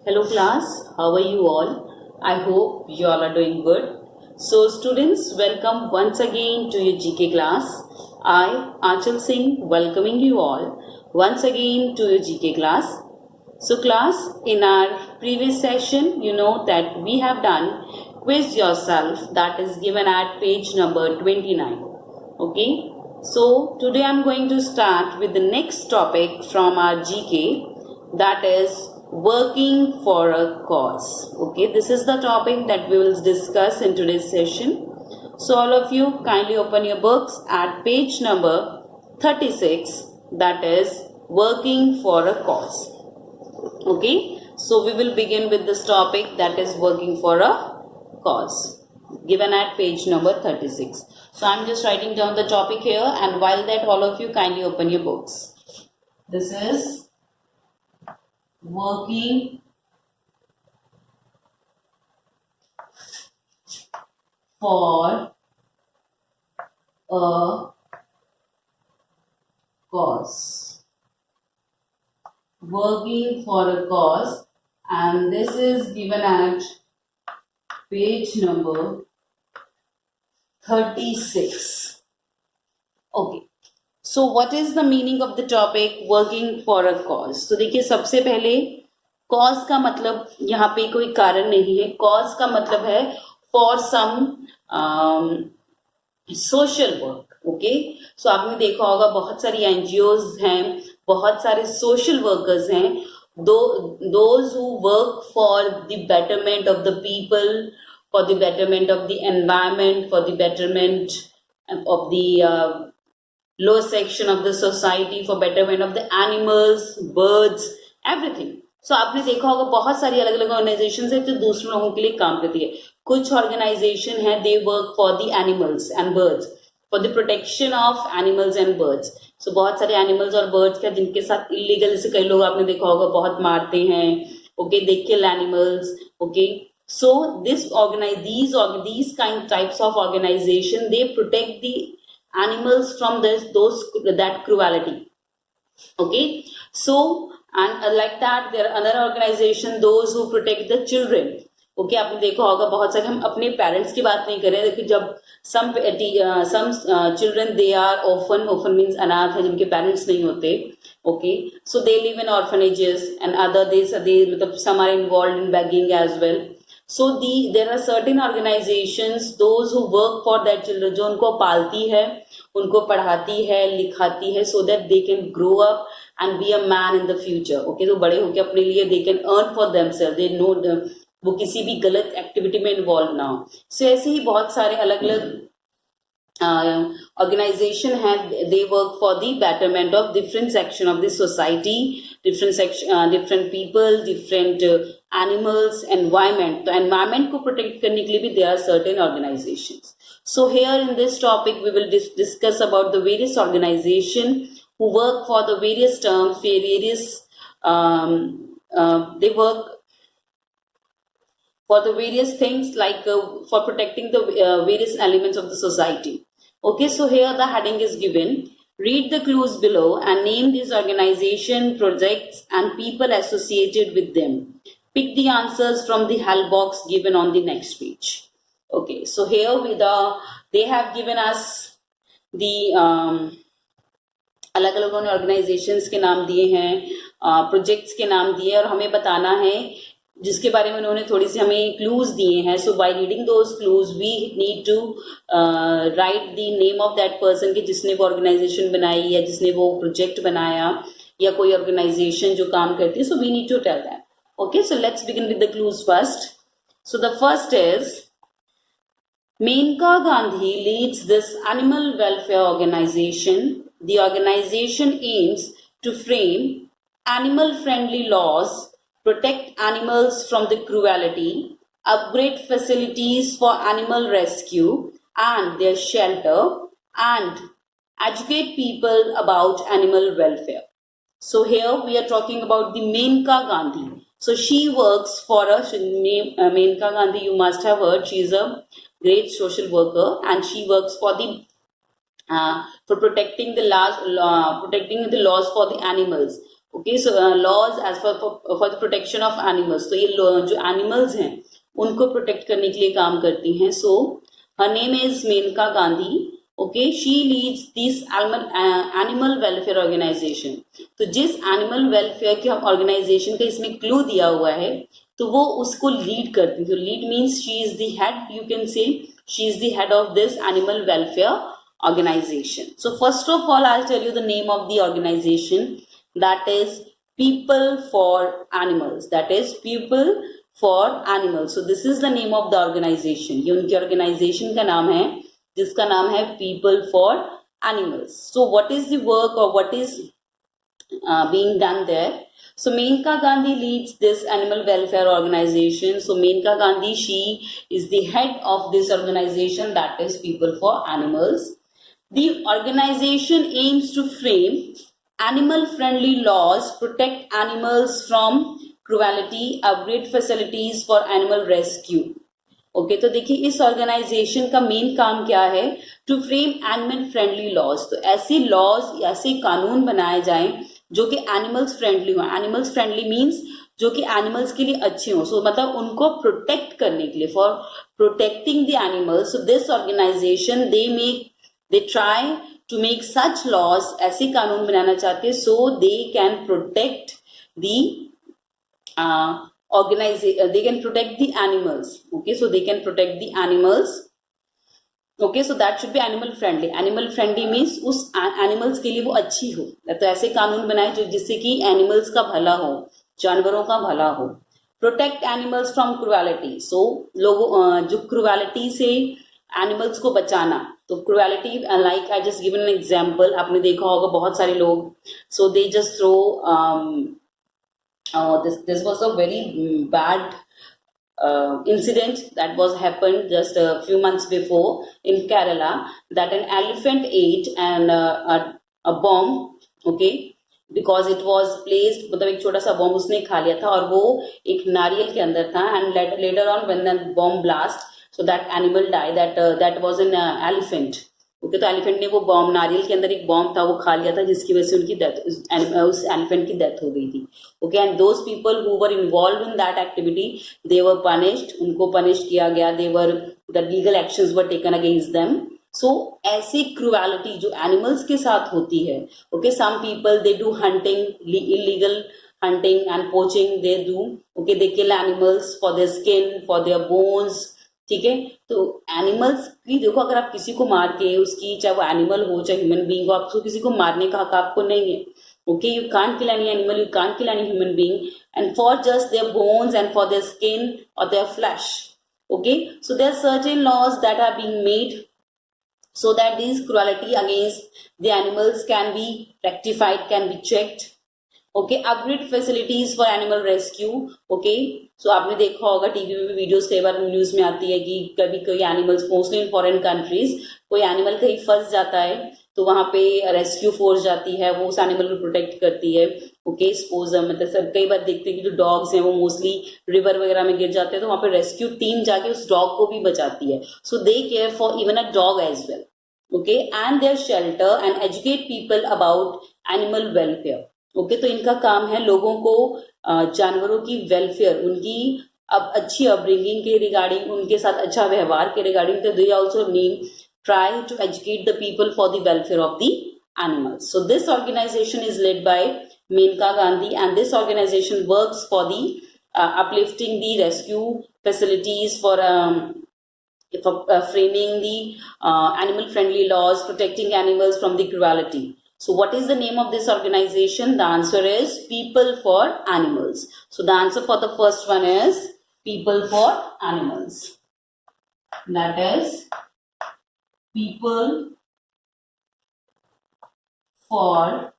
Hello class, how are you all? I hope you all are doing good. So students, welcome once again to your GK class. I, Achal Singh, welcoming you all once again to your GK class. So class, in our previous session, you know that we have done quiz yourself, that is given at page number 29. Okay, so today I'm going to start with the next topic from our GK, that is working for a cause. Okay, this is the topic that we will discuss in today's session. So all of you kindly open your books at page number 36, that is working for a cause. Okay, so we will begin with this topic, that is working for a cause, given at page number 36. So I'm just writing down the topic here, and while that all of you kindly open your books. This is working for a cause. Working for a cause, and this is given at page number 36. Okay, so what is the meaning of the topic working for a cause? तो देखिए, सबसे पहले cause का मतलब यहाँ पे कोई कारण नहीं है. cause का मतलब है for some social work. Okay, so आपने देखा होगा बहुत सारी एनजीओज हैं, बहुत सारे सोशल वर्कर्स हैं, those who work for the betterment of the people, for the betterment of the environment, for the betterment of the lower section of the society, for betterment of the animals, birds, everything. So आपने देखा होगा बहुत सारी अलग अलग organisation है जो दूसरे लोगों के लिए काम करती है. कुछ ऑर्गेनाइजेशन है they work for the animals and birds, for the protection of animals and birds. So बहुत सारे एनिमल्स और बर्ड्स का जिनके साथ इलीगल, जैसे कई लोग आपने देखा होगा बहुत मारते हैं. Okay, they kill animals. Okay, so these kind types of organization, they protect the animals from that cruelty. Okay, so and like that there are other organization, those who protect the children. Okay, आपने देखा होगा बहुत सारे, हम अपने parents की बात नहीं कर रहे हैं. देखिए, जब some children they are orphan means अनाथ है, जिनके पेरेंट्स नहीं होते. Okay, so they live in orphanages and other they मतलब some are involve in begging as well. So there are certain organizations, those who work for their children, जो उनको पालती है, उनको पढ़ाती है, लिखाती है, so that they can grow up and be a man in the future. Okay, तो बड़े होके अपने लिए they can earn for themselves, they know वो किसी भी गलत एक्टिविटी में इन्वॉल्व ना हो. So ऐसे ही बहुत सारे अलग अलग organization have, they work for the betterment of different section of the society, different people, different animals, environment. तो environment को protect करने के लिए भी there are certain organizations. So here in this topic we will discuss about the various organization who work for the various terms, various they work for the various things like for protecting the various elements of the society. Okay, so here the heading is given. Read the clues below and name these organization, projects and people associated with them. Pick the answers from the help box given on the next page. Okay, so here they have given us the अलग अलग उन्होंने organisations के नाम दिए हैं, projects के नाम दिए, और हमें बताना है जिसके बारे में उन्होंने थोड़ी सी हमें क्लूज दिए हैं. So by reading those clues we need to write the name of that person कि जिसने वो ऑर्गेनाइजेशन बनाई या जिसने वो प्रोजेक्ट बनाया या कोई ऑर्गेनाइजेशन जो काम करती है. So we need to tell that. Okay, so let's begin with the clues first. So the first is Menka Gandhi leads this animal welfare organization. The organization aims to frame animal-friendly laws, protect animals from the cruelty, upgrade facilities for animal rescue and their shelter, and educate people about animal welfare. So here we are talking about the Menka Gandhi. So she works for Menka Gandhi, you must have heard, she is a great social worker and she works for the for protecting the laws for the animals. Okay, so laws as for the protection of animals, तो ये जो animals हैं उनको protect करने के लिए काम करती हैं. So her name is Maneka Gandhi. Okay, she leads this animal welfare organisation. तो जिस एनिमल वेलफेयर के ऑर्गेनाइजेशन का इसमें क्लू दिया हुआ है तो वो उसको लीड करती है. तो lead means she is the head, you can say she is the head of this animal welfare organization. So first of all, I'll tell you the name of the organization, that is People for Animals. That is People for Animals. So this is the name of the organization. ये उनकी organization का नाम है जिसका नाम है People for Animals. So what is the work or what is being done there? So Menka Gandhi leads this animal welfare organization. So Menka Gandhi, she is the head of this organization, that is People for Animals. The organization aims to frame animal friendly laws, protect animals from cruelty, upgrade facilities for animal rescue. Okay, तो देखिए इस organisation का main काम क्या है? To frame animal friendly laws. तो ऐसे laws, ऐसे कानून बनाए जाएं जो कि एनिमल्स फ्रेंडली हो. एनिमल्स फ्रेंडली मीन्स जो कि एनिमल्स के लिए अच्छे हो. सो मतलब उनको प्रोटेक्ट करने के लिए, for protecting the animals. So this organisation they try to make such laws, ऐसे कानून बनाना चाहते हैं so they can protect the they can protect the animals. Okay, so they can protect the animals. Okay, so that should be animal friendly. Animal friendly means उस animals के लिए वो अच्छी हो. तो ऐसे कानून बनाए जो जिससे कि animals का भला हो, जानवरों का भला हो. Protect animals from cruelty. So लोगों जो cruelty से animals को बचाना. तो cruelty, like I just given an example, आपने देखा होगा बहुत सारे लोग, so they just throw this was a very bad incident that was happened just a few months before in Kerala, that an elephant ate a bomb. Okay, because it was placed, मतलब एक छोटा सा bomb उसने खा लिया था और वो एक नारियल के अंदर था. And later on when the bomb blast, so that animal died. That was an elephant. Okay, तो एलिफेंट ने वो बॉम्ब, नारियल के अंदर एक बॉम्ब था, वो खा लिया था जिसकी वजह से उनकी डेथ, उस एलिफेंट की डेथ हो गई थी. Okay, and those people who were involve in that activity, they were punished, उनको पनिश किया गया. The legal actions were taken against them. So ऐसी क्रूएलिटी जो एनिमल्स के साथ होती है. Okay, some people they do hunting, illegal hunting and poaching they do. Okay, they kill animals for their skin, for their bones. ठीक है, तो animals की देखो, अगर आप किसी को मार के उसकी, चाहे वो एनिमल हो चाहे ह्यूमन बीइंग हो, आपको किसी को मारने का हक आपको नहीं है. Okay, you can't kill any animal, you can't kill any human being and for just their bones and for their skin और their flesh. Okay, so there are certain laws that are being made so that this cruelty against the animals can be rectified, can be checked. Okay, upgrade facilities for animal rescue. Okay, so आपने देखा होगा TV में videos कई बार news में आती है कि कभी कोई animals, mostly in foreign countries, कोई एनिमल कहीं फंस जाता है तो वहां पे रेस्क्यू फोर्स जाती है, वो उस एनिमल को प्रोटेक्ट करती है. ओके, सपोज मतलब सब कई बार देखते हैं कि जो डॉग्स हैं वो मोस्टली रिवर वगैरह में गिर जाते हैं, तो वहां पे रेस्क्यू टीम जाके उस डॉग को भी बचाती है. So they care for even a dog as well. Okay, and their shelter and educate people about animal welfare. Okay, तो इनका काम है लोगों को जानवरों की वेलफेयर, उनकी अब अच्छी अपब्रिंगिंग के रिगार्डिंग, उनके साथ अच्छा व्यवहार के रिगार्डिंग. तो they also try to educate the people for the welfare of the animals. So this organisation is led by Maneka Gandhi and this organisation works for the uplifting the rescue facilities, for framing the animal friendly laws, protecting animals from the cruelty. So what is the name of this organization? The answer is People for Animals. So the answer for the first one is People for Animals. That is People for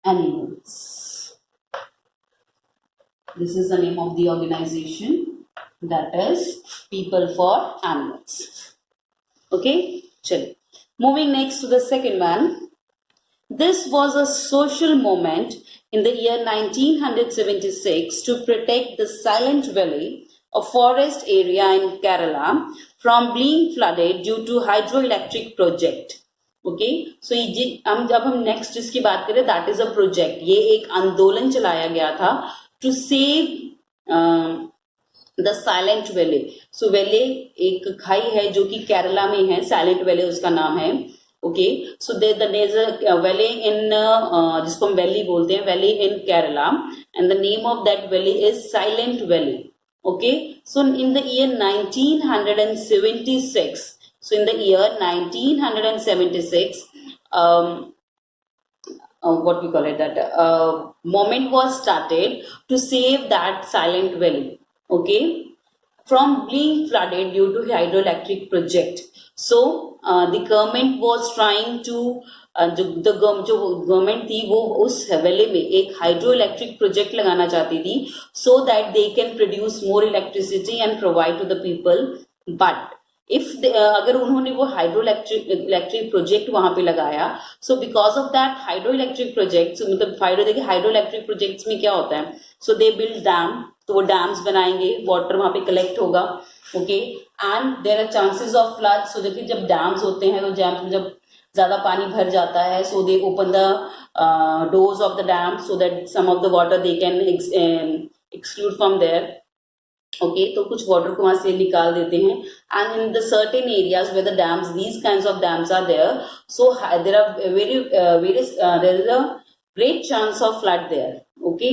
Animals. This is the name of the organization. That is People for Animals. Okay, chalo. Moving next to the second one. This was a social movement in the year 1976 to protect the Silent Valley, a forest area in Kerala, from being flooded due to hydroelectric project. Okay so हम जब हम next इसकी बात करें, that is a project, ये एक आंदोलन चलाया गया था to save the Silent Valley. So valley एक खाई है जो कि केरला में है, साइलेंट वैली उसका नाम है। ओके सो वैली इन जिसको हम वैली बोलते हैं, valley in Kerala, and the name of that valley is silent valley. Okay so in the year 1976, so in the year 1976, what we call it, that moment was started to save that silent valley, okay, from being flooded due to hydroelectric project. So the government was trying to जो government थी वो उस valley में एक hydro electric project लगाना चाहती थी, so that they can produce more electricity and provide to the people. But if अगर उन्होंने वो हाइड्रो इलेक्ट्रिक प्रोजेक्ट वहां पे लगाया, so because of that hydro electric project, मतलब हाइड्रो इलेक्ट्रिक प्रोजेक्ट्स में क्या होता है, सो दे बिल्ड डैम, तो वो डैम्स बनाएंगे, वाटर वहां पे कलेक्ट होगा, okay, and there are chances of flood. So देखिए जब डैम्स होते हैं तो डैम में जब ज्यादा पानी भर जाता है, so they open the doors of the dam so that some of the water they can exclude from there, okay, तो कुछ वाटर को वहां से निकाल देते हैं। And in the certain areas where the dams, these kinds of dams are there, so there are there is a great chance of flood there, okay.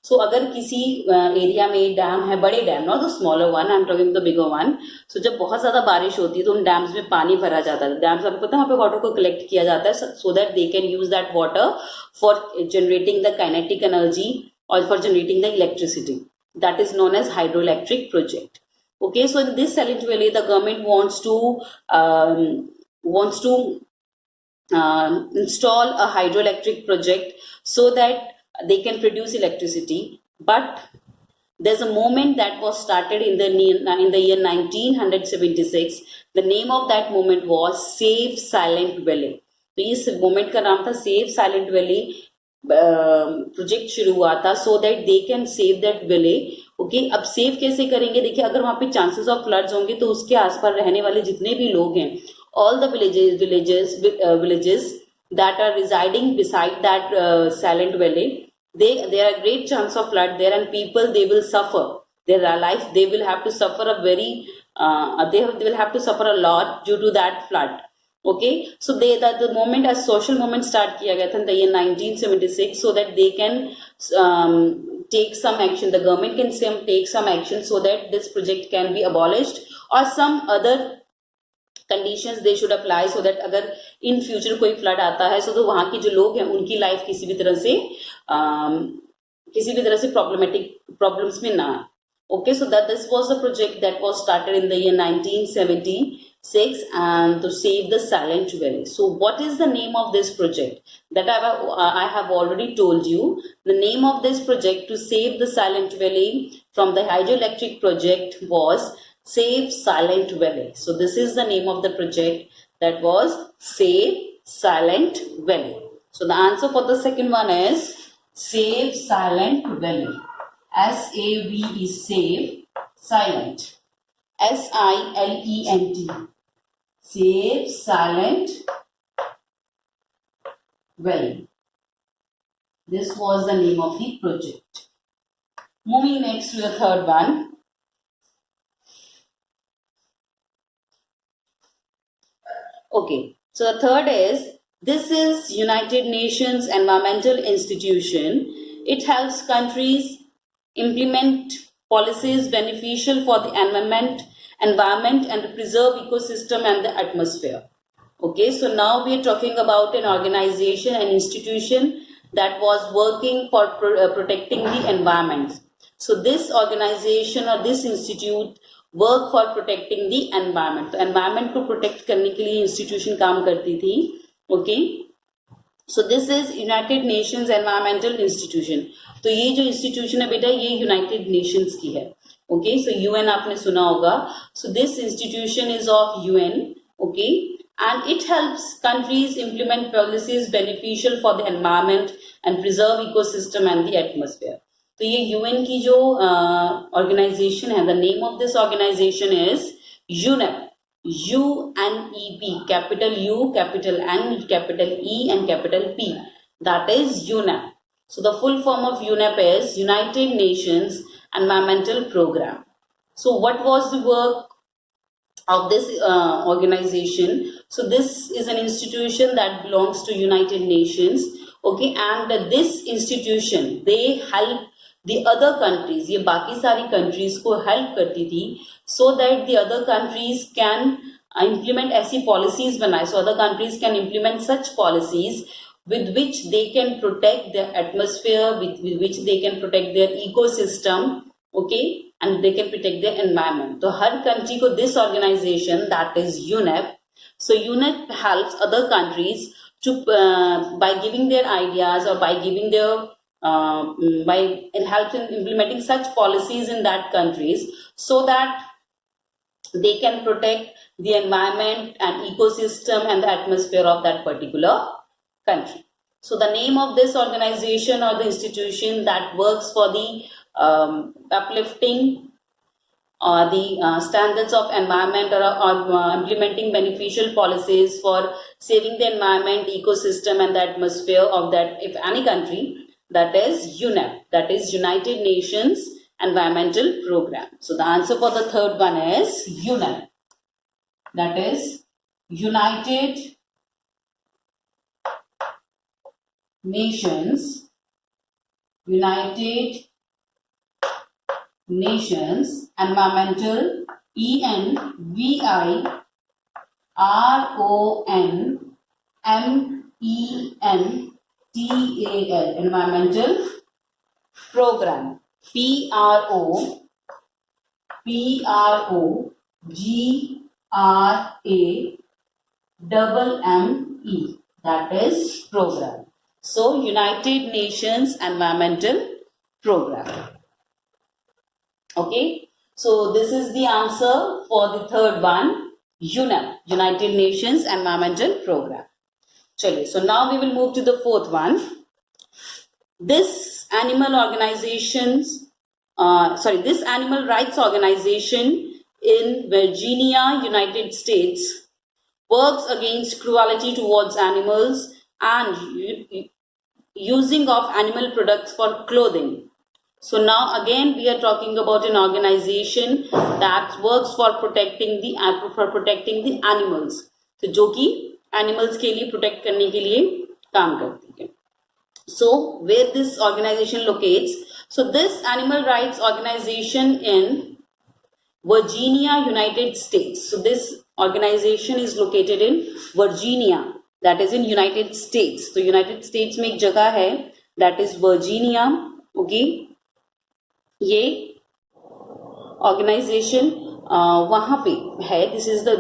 So अगर किसी एरिया में डैम है, बड़े dam, not the smaller one, I am talking the bigger one, so जब बहुत ज्यादा बारिश होती है तो उन डैम्स में पानी भरा जाता है। डैम्स आपको पता है वहां पे वाटर को कलेक्ट किया जाता है so that they can use that water for generating the kinetic energy और for generating the electricity, that is known as hydroelectric project. Okay, so in this silent valley the government wants to install a hydroelectric project so that they can produce electricity. But there's a movement that was started in the year 1976. The name of that movement was Save Silent Valley. तो इस movement का नाम था save silent valley. Project शुरू हुआ था सो that they can save that valley. Okay, अब save कैसे करेंगे? देखिए अगर वहां पे चांसेस ऑफ फ्लड्स होंगे तो उसके आसपास रहने वाले जितने भी लोग हैं, all the villages that are residing beside that Silent Valley, there are great chance of flood there, and people, they will suffer their life, they will have to suffer a very they will have to suffer a lot due to that flood. Okay, so the moment as social movement start किया गया था in the year 1976 so that they can take some action, the government can take some action so that this project can be abolished, or some other conditions they should apply so that अगर in future कोई flood आता है so तो वहां के जो लोग हैं उनकी लाइफ किसी भी तरह से problems में ना आए. Okay, so that this was the project that was started in the year 1976 and to save the silent valley. So what is the name of this project? That I have already told you. The name of this project to save the silent valley from the hydroelectric project was Save Silent Valley. So this is the name of the project, that was Save Silent Valley. So the answer for the second one is Save Silent Valley. SAVE, save, silent. SILENT, Save Silent Valley. This was the name of the project. Moving next to the third one. Okay, so the third is, this is United Nations Environmental Institution. It helps countries implement policies beneficial for the environment and preserve ecosystem and the atmosphere. Okay, so now we are talking about an organization, an institution that was working for protecting the environment. So this organization or this institute work for protecting the environment. तो environment को protect करने के लिए institution काम करती थी. Okay, so this is United Nations Environmental Institution. तो ये जो institution है बेटा, ये United Nations की है. Okay, so UN आपने सुना होगा. So this institution is of UN. Okay, and it helps countries implement policies beneficial for the environment and preserve ecosystem and the atmosphere. तो ये UN की जो ऑर्गेनाइजेशन है, the name of this organisation is UNEP. UNEP, capital U, capital N, capital E, and capital P. That is UNEP. So the full form of UNEP is United Nations Environmental Program. So what was the work of this organization? So this is an institution that belongs to United Nations. Okay, and this institution, they help the other countries, ये बाकी सारी countries को help करती थी, so that the other countries can implement ऐसी policies बनाए, so other countries can implement such policies with which they can protect their atmosphere, with which they can protect their ecosystem, okay, and they can protect their environment. तो हर country को this organization, that is UNEP, so UNEP helps other countries to by giving their ideas or by giving their by it helps in implementing such policies in that countries, so that they can protect the environment and ecosystem and the atmosphere of that particular country. So the name of this organization or the institution that works for the uplifting the standards of environment or implementing beneficial policies for saving the environment, ecosystem and the atmosphere of that, if any country, that is UNEP, that is United Nations Environmental Program. So the answer for the third one is UNEP, that is United Nations Environmental, ENVIRONMENTAL, Environmental Program, PROGRAME, that is program. So United Nations Environmental Program. Okay, so this is the answer for the third one, UNEP, United Nations Environmental Program. Chaliye, so now we will move to the fourth one. This animal rights organization in Virginia, United States, works against cruelty towards animals and using of animal products for clothing. So now again we are talking about an organization that works for protecting the animals. तो जो कि animals के लिए protect करने के लिए काम करती है. So where this organization locates? So this animal rights organization in Virginia, United States. So this organization is located in Virginia, that is in United States. So United States में एक जगह है, that is Virginia. Okay, ये organization वहाँ पे है. This is the,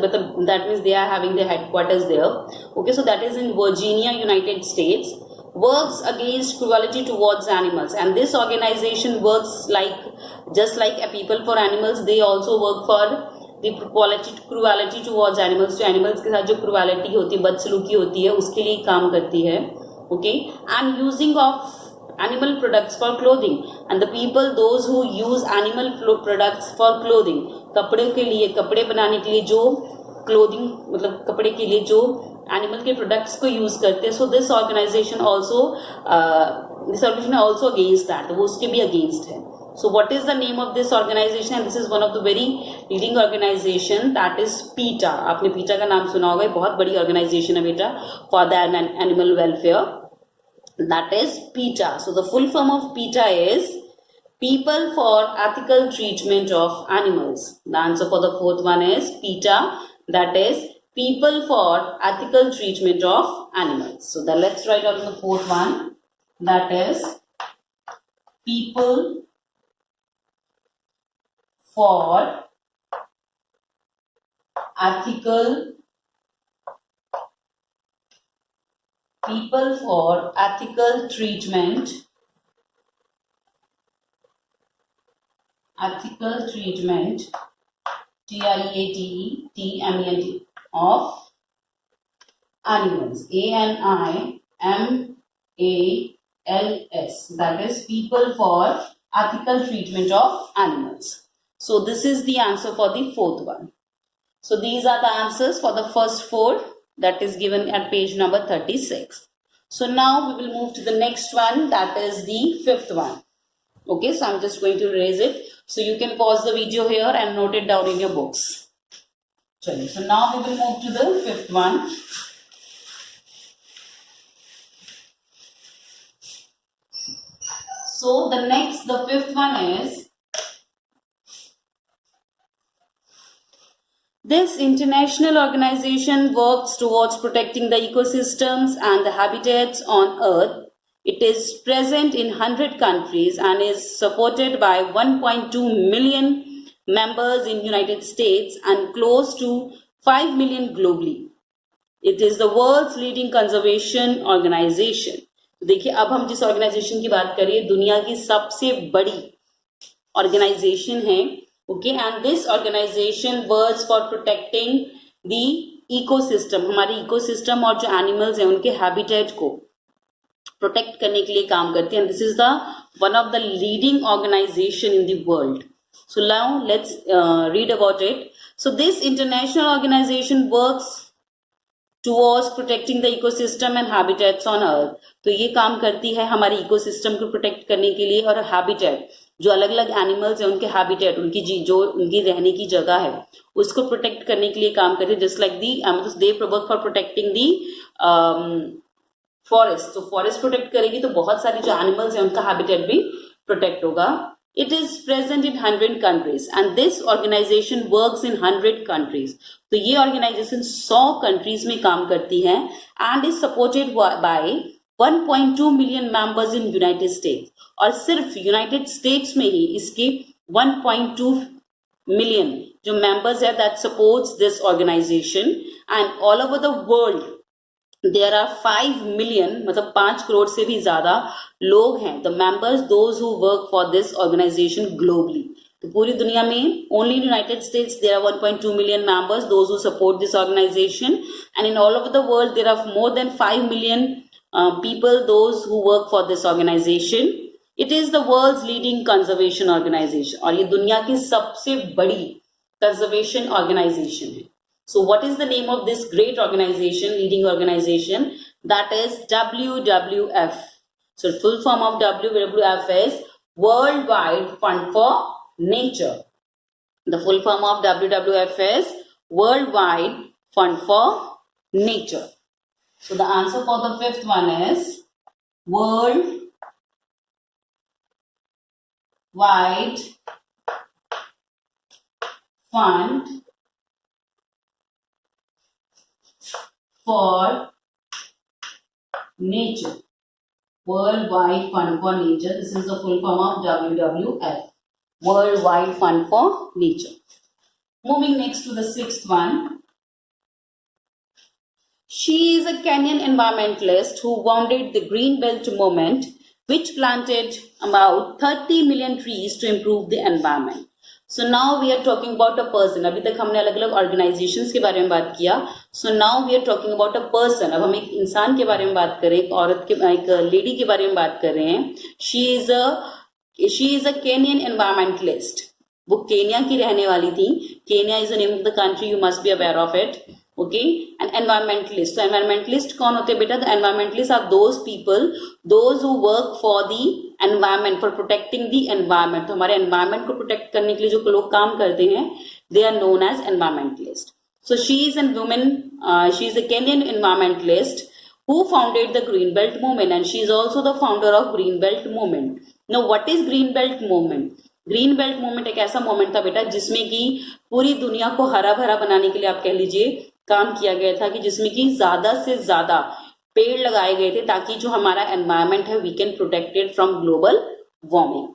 that means they are having their headquarters there. Okay, so that is in Virginia, United States. Works against cruelty towards animals, and this organization works just like a People for Animals. They also work for the cruelty towards animals. तो animals के साथ जो cruelty होती है, बदसलूकी होती है, उसके लिए काम करती है. Okay, and using of animal products for clothing, and the people, those who use animal products for clothing, कपड़े के लिए, कपड़े बनाने के लिए जो clothing, मतलब कपड़े के लिए जो animal के products को use करते हैं, so this organization also against that, वो उसके भी against है. So what is the name of this organization? And this is one of the very leading organization, that is PETA. आपने PETA का नाम सुना होगा, बहुत बड़ी organization है बेटा, for the animal welfare. That is PETA. So the full form of PETA is People for Ethical Treatment of Animals. The answer for the fourth one is PETA, that is People for Ethical Treatment of Animals. So let's write out the fourth one, that is People for Ethical Treatment TREATMENT of animals, ANIMALS, that is People for Ethical Treatment of Animals. So this is the answer for the fourth one. So these are the answers for the first four that is given at page number 36. So now we will move to the next one, that is the fifth one. Okay, so I'm just going to erase it. So you can pause the video here and note it down in your books. So now we will move to the fifth one. So the fifth one is, this international organization works towards protecting the ecosystems and the habitats on Earth. It is present in 100 countries and is supported by 1.2 million members in United States and close to 5 million globally. It is the world's leading conservation organization. देखिए अब हम जिस organisation की बात करिए दुनिया की सबसे बड़ी ऑर्गेनाइजेशन है. Okay, and this organization works for protecting the ecosystem. हमारे ecosystem और जो animals हैं उनके habitat को protect करने के लिए काम करती है. And this is the one of the leading organization in the world. So now let's read about it. So this international organization works towards protecting the ecosystem and habitats on earth. तो ये काम करती है हमारे ecosystem को protect करने के लिए और हैबिटेट जो अलग अलग एनिमल्स हैं उनके हैबिटेट उनकी जो उनकी रहने की जगह है उसको प्रोटेक्ट करने के लिए काम करती है. Just like the they work for protecting the forest. तो फॉरेस्ट प्रोटेक्ट करेगी तो बहुत सारे जो एनिमल्स हैं उनका हैबिटेट भी प्रोटेक्ट होगा. It is present in 100 countries and this organization works in 100 countries. तो ये organization 100 countries में काम करती है and is supported by 1.2 million members in United States. और सिर्फ United States में ही इसके 1.2 million जो members है that supports this organization and all over the world there are 5 million मतलब 5 करोड़ से भी ज्यादा लोग हैं the members those who work for this organization globally. तो पूरी दुनिया में only in United States there are 1.2 million members those who support this organization and in all over the world there are more than 5 million people those who work for this organization. It is the world's leading conservation organization और ये दुनिया की सबसे बड़ी conservation organization है. So what is the name of this great organization, leading organization? That is WWF. So full form of WWF is Worldwide Fund for Nature. The full form of WWF is Worldwide Fund for Nature. So the answer for the fifth one is Worldwide Fund for Nature. Worldwide Fund for Nature. This is the full form of WWF. Worldwide Fund for Nature. Moving next to the sixth one. She is a Kenyan environmentalist who founded the Green Belt movement, which planted about 30 million trees to improve the environment. So now we are talking about a person. अभी तक हमने अलग अलग organizations के बारे में बात किया. So now we are talking about a person. अब हम एक इंसान के बारे में बात करें, एक औरत के एक लेडी के बारे में बात कर रहे हैं. She is a Kenyan environmentalist. वो केन्या की रहने वाली थी. Kenya is the name of the country. You must be aware of it. Okay, and environmentalist. So environmentalist कौन होते हैं बेटा? The environmentalists are those people, those who work for the environment, for protecting the environment. तो हमारे environment को protect करने के लिए जो लोग काम करते हैं, they are known as environmentalists. So she is a woman. She is a Kenyan environmentalist who founded the Green Belt movement, and she is also the founder of Green Belt movement. Now, what is Green Belt movement? Green belt movement एक ऐसा movement था बेटा जिसमें कि पूरी दुनिया को हरा भरा बनाने के लिए आप कह लीजिए काम किया गया था कि जिसमें कि ज्यादा से ज्यादा पेड़ लगाए गए थे ताकि जो हमारा एनवायरनमेंट है we can protected from global warming.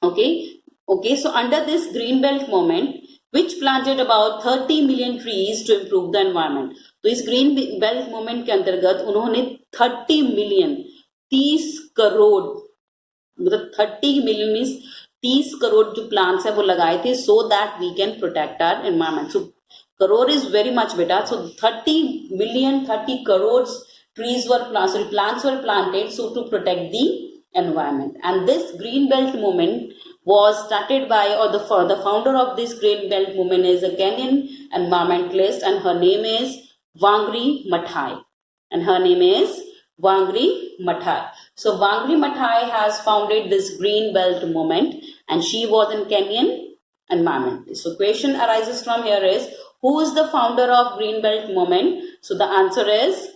Okay, so under this green belt movement which planted about 30 million trees to improve the environment. तो इस ग्रीन बेल्ट मूवमेंट के अंतर्गत उन्होंने 30 मिलियन 30 करोड़ मतलब 30 मिलियन मीन्स 30 करोड़ जो प्लांट्स है वो लगाए थे so that we can protect our environment. So crore is very much better. So 30 million 30 crore trees were plants were planted so to protect the environment. And this green belt movement was started by, or the founder of this green belt movement is a Kenyan environmentalist, and her name is Wangari Maathai. And her name is Wangari Maathai. So Wangari Maathai has founded this green belt movement, and she was a Kenyan environmentalist. So question arises from here is, who is the founder of green belt movement? So the answer is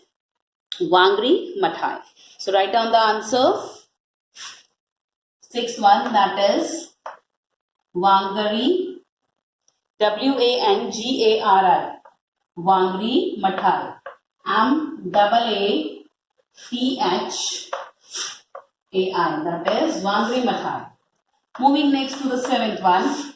Wangari Maathai. So write down the answer. Sixth one, that is Wangari, Wangari, Wangari Maathai, Maathai, that is Wangari Maathai. Moving next to the seventh one.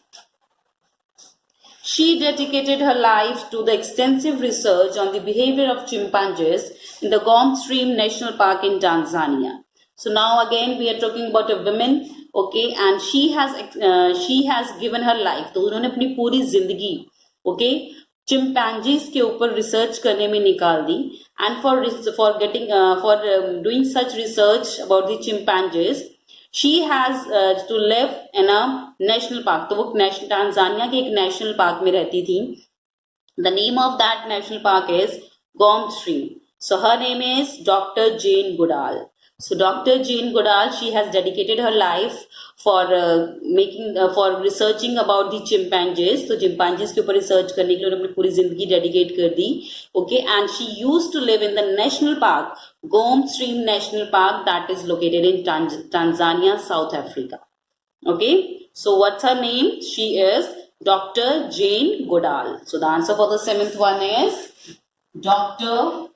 She dedicated her life to the extensive research on the behavior of chimpanzees in the Gombe Stream National Park in Tanzania. So now again we are talking about a woman, okay, and she has given her life. तो उन्होंने अपनी पूरी जिंदगी, okay, chimpanzees के ऊपर research करने में निकाल दी. And for doing such research about the chimpanzees, she has to live in a national park. तो वो टांजानिया के एक नेशनल पार्क में रहती थी. The name of that national park is Gombe Stream. So her name is Dr. Jane Goodall. So Dr. Jane Goodall, she has dedicated her life for for researching about the chimpanzees. तो chimpanzees के ऊपर research करने के लिए उन्होंने अपनी पूरी जिंदगी डेडिकेट कर दी. Okay, and she used to live in the national park, Gombe Stream National Park, that is located in Tanzania, South Africa. Okay, so what's her name? She is Dr. Jane Goodall. So the answer for the seventh one is Dr.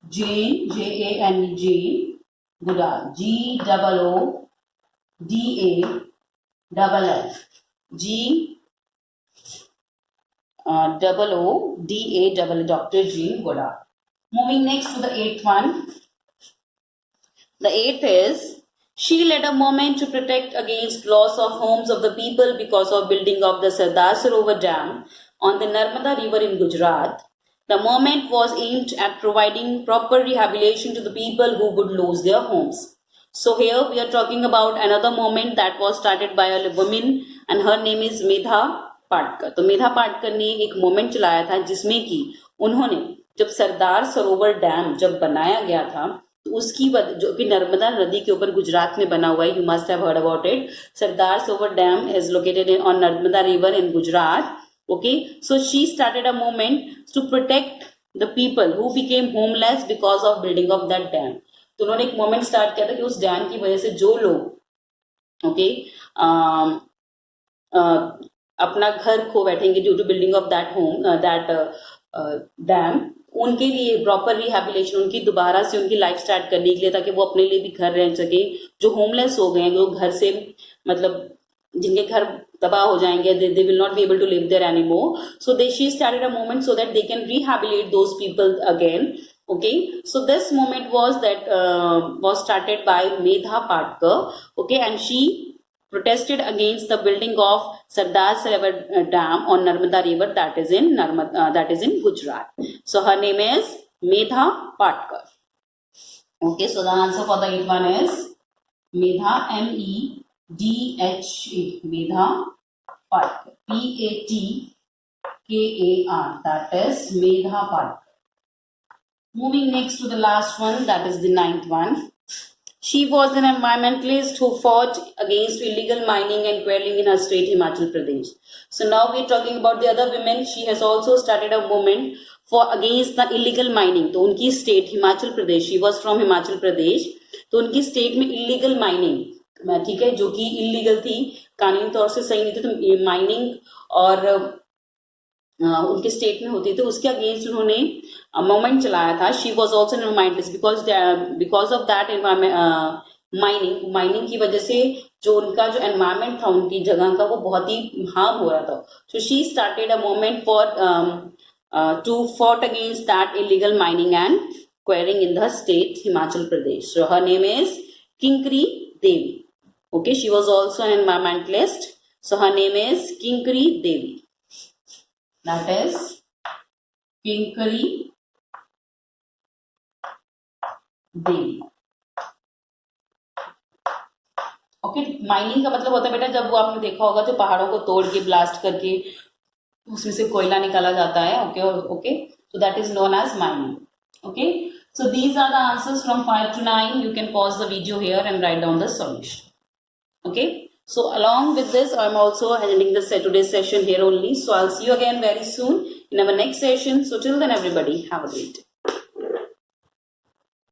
Jane, Jane Goodall, Goodall, Dr. Jane Goodall. Moving next to the eighth one. The eighth is, she led a movement to protect against loss of homes of the people because of building of the Sardar Sarovar Dam on the Narmada River in Gujarat. The movement was aimed at providing proper rehabilitation to the people who would lose their homes. So here we are talking about another movement that was started by a woman, and her name is Medha Patkar. तो मेधा पाटकर ने एक moment चलाया था जिसमें कि उन्होंने जब सरदार Sarovar dam जब बनाया गया था, तो उसकी जो कि नर्मदा नदी के ऊपर गुजरात में बना हुआ है, you must have heard about it. Sardar Sarovar dam is located on Narmada river in Gujarat. Okay, so she started a movement to protect the people who became homeless because of building of that dam. तो उन्होंने एक moment start किया था कि उस dam की वजह से जो लोग अपना घर खो बैठेंगे due to building of that home that dam, उनके लिए प्रॉपर रिहैबिलिटेशन, उनकी दोबारा से उनकी लाइफ स्टार्ट करने के लिए, ताकि वो अपने लिए भी घर रह सके. जो होमलेस हो गए हैं, जो घर से मतलब जिनके घर तबाह हो जाएंगे, they will not be able to live there anymore. So she started a movement so that they can rehabilitate those people again. Okay, so this movement was started by Medha Patkar. Okay, and she protested against the building of Sardar Sarovar Dam on Narmada River, that is in Gujarat. So her name is Medha Patkar. Okay, so the answer for the eighth one is Medha, MEDHA, Medha Patkar, Patkar, that is Medha Patkar. Moving next to the last one, that is the ninth one. She was an environmentalist who fought against illegal mining and quarrying in her state, Himachal Pradesh. So now we are talking about the other women. She has also started a movement for against the illegal mining. तो उनकी state Himachal Pradesh, she was from Himachal Pradesh, तो उनकी state में illegal mining, ठीक है, जो कि illegal थी, कानूनी तौर से सही नहीं थी, तो माइनिंग और उनके स्टेट में होती थी, उसके अगेंस्ट उन्होंने मूवमेंट चलाया था. She was also an environmentalist because of that mining की वजह से जो उनका जो एनवायरमेंट था उनकी जगह का, वो बहुत ही हार्म हो रहा था. So she started a movement for to fought against that illegal mining and quarrying in the state Himachal Pradesh. So her name is Kinkri Devi. Okay, she was also an environmentalist. So her name is Kinkari Devi. That is Kinkari Devi. Okay, mining का मतलब होता है बेटा, जब वो आपने देखा होगा जो पहाड़ों को तोड़ के ब्लास्ट करके उसमें से कोयला निकाला जाता है. Okay okay, so that is known as mining. Okay, so these are the answers from 5 to 9. You can pause the video here and write down the solution. Okay, so along with this, I'm also ending the today's session here only. So I'll see you again very soon in our next session. So till then, everybody, have a great day.